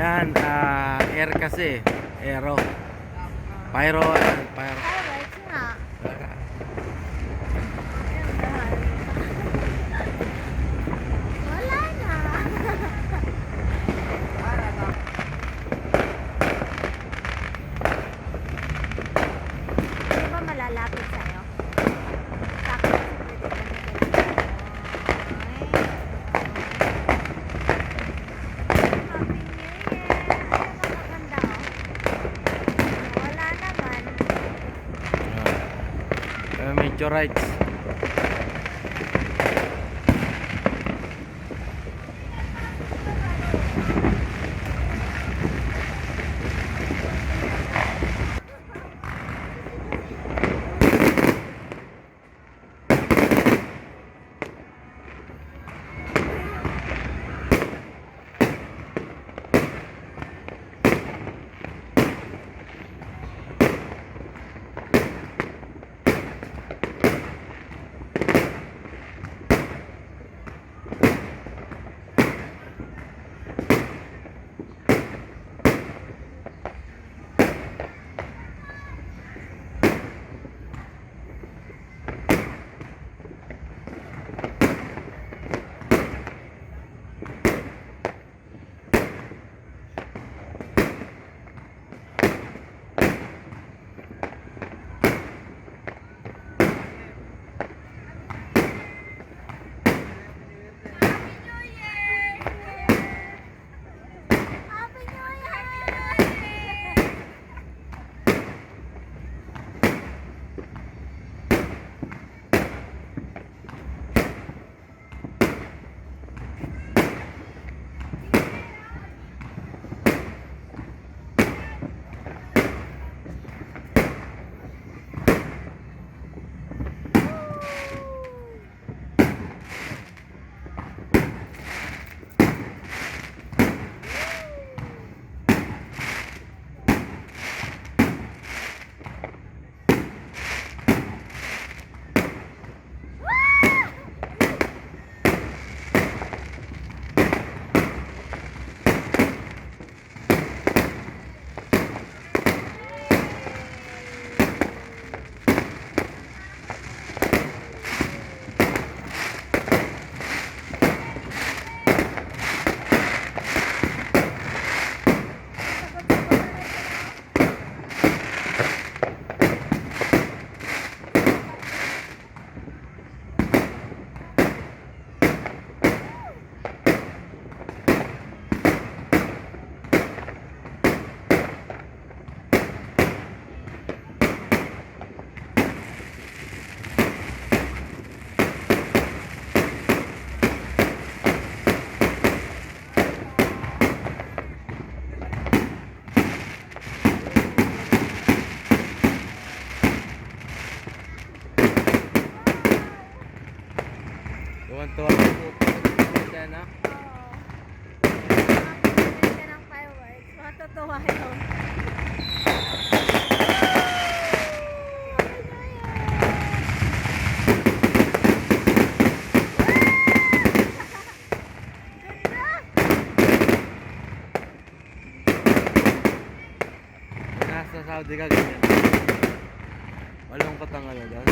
Yan, air kasi. Aero. Pyro. Pyro. Fireworks nga. Wala. Wala na. Di ba malalapit sa'yo? Sakto kasi pwede ka na Happy New Year! Ano ba maganda Wala naman. Meteorites. Happy New Year! Tuwan-tuwa ng puto. Yan, ha? Makakapagod ka ng fireworks. Matutuwa yun. Nasa Saudi ka ganyan. Malungkot ang ano doon.